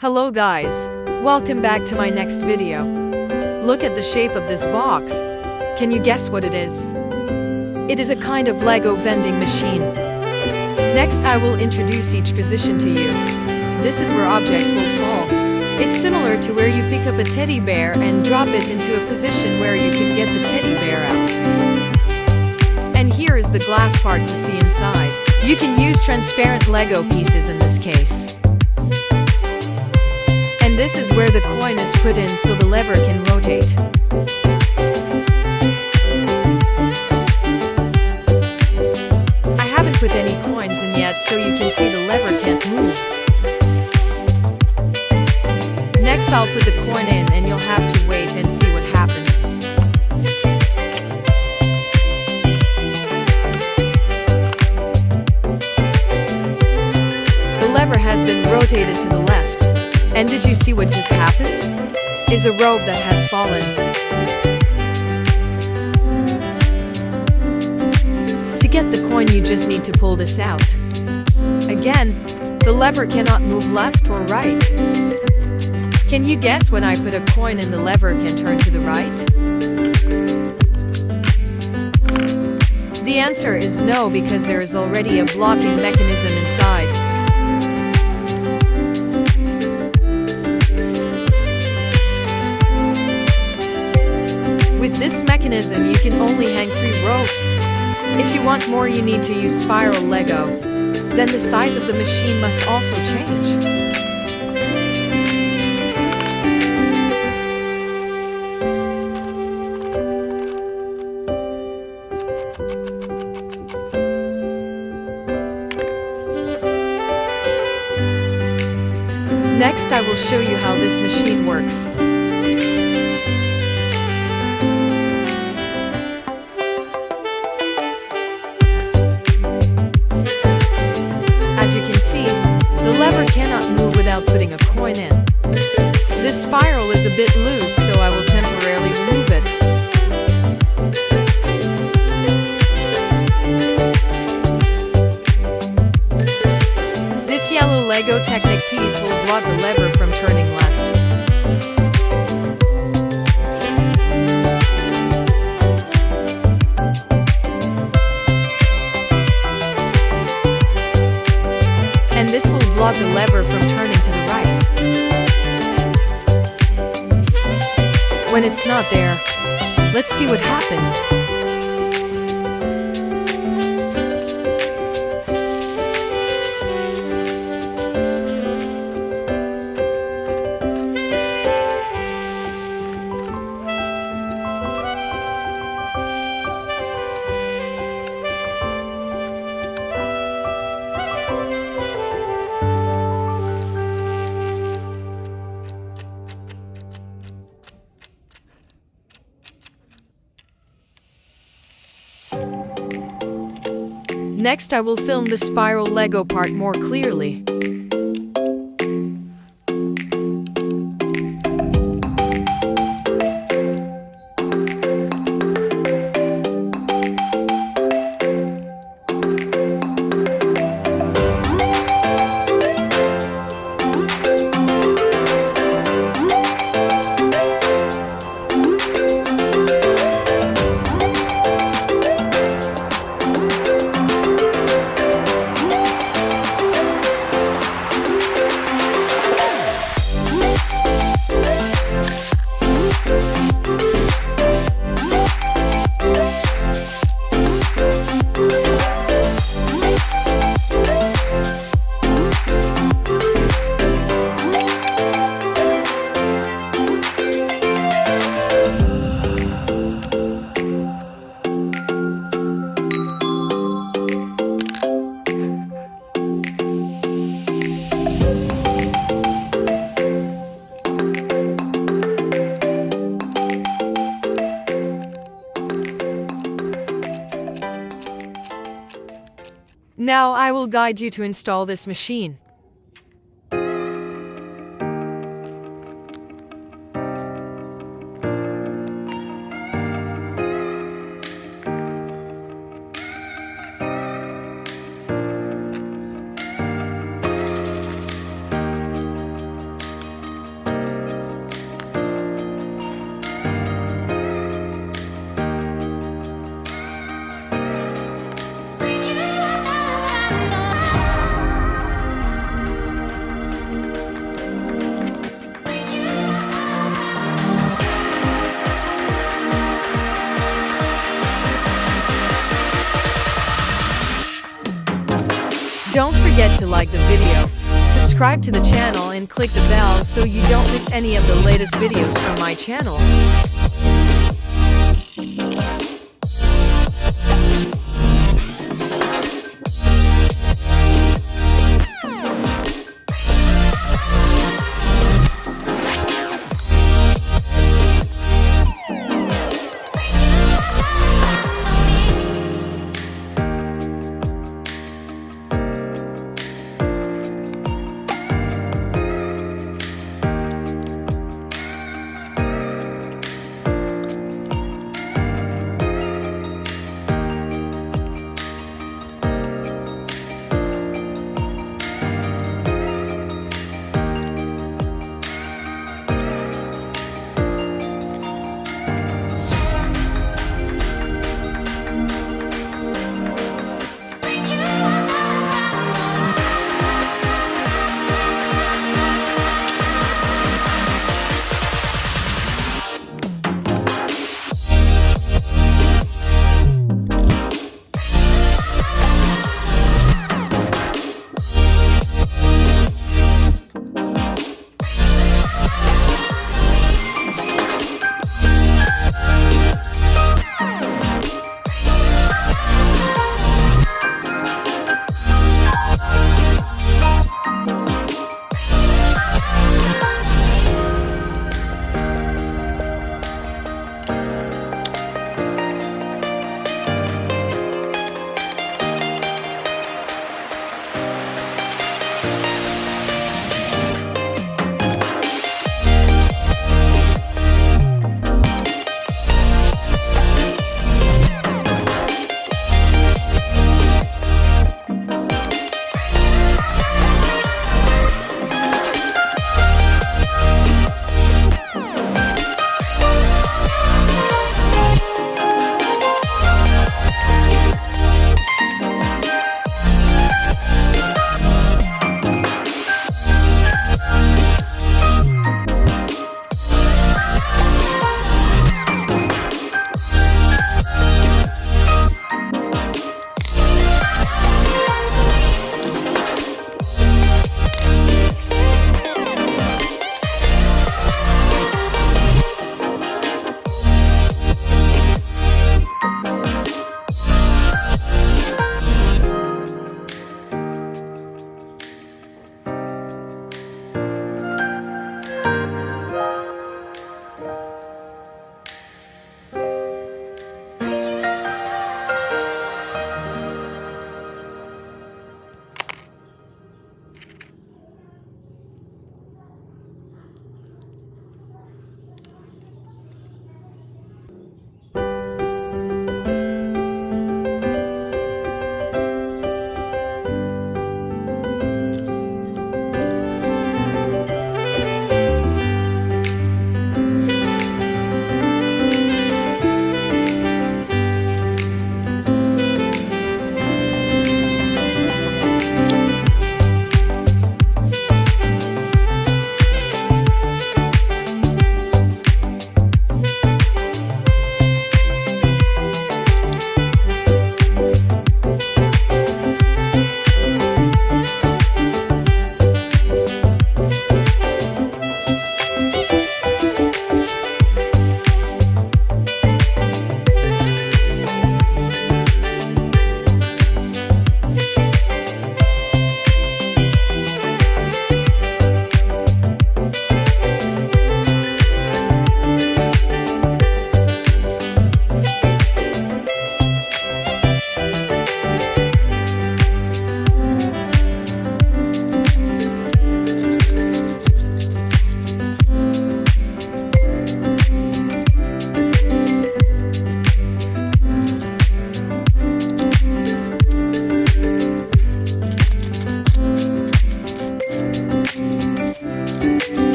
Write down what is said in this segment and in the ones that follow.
Hello guys, welcome back to my next video. Look at the shape of this box. Can you guess what it is? It is a kind of Lego vending machine. Next I will introduce each position to you. This is where objects will fall. It's similar to where you pick up a teddy bear and drop it into a position where you can get the teddy bear out. And here is the glass part to see inside. You can use transparent Lego pieces in this case. And this is where the coin is put in so the lever can rotate. I haven't put any coins in yet so you can see the lever can't move. Next I'll put the coin in and you'll have to wait and see what happens. The lever has been rotated to the left. And did you see what just happened? Is a rope that has fallen. To get the coin you just need to pull this out. Again, the lever cannot move left or right. Can you guess when I put a coin in the lever can turn to the right? The answer is no because there is already a blocking mechanism inside. With this mechanism you can only hang 3 ropes. If you want more you need to use spiral Lego. Then the size of the machine must also change. Next I will show you how this machine works. The lever cannot move without putting a coin in. This spiral is a bit loose, so I will temporarily remove it. This yellow Lego Technic piece will block the lever from turning left. And this will block the lever from turning to the right. When it's not there, let's see what happens. Next I will film the spiral Lego part more clearly. Now I will guide you to install this machine. forget to like the video, subscribe to the channel and click the bell so you don't miss any of the latest videos from my channel.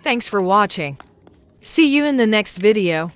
Thanks for watching. See you in the next video.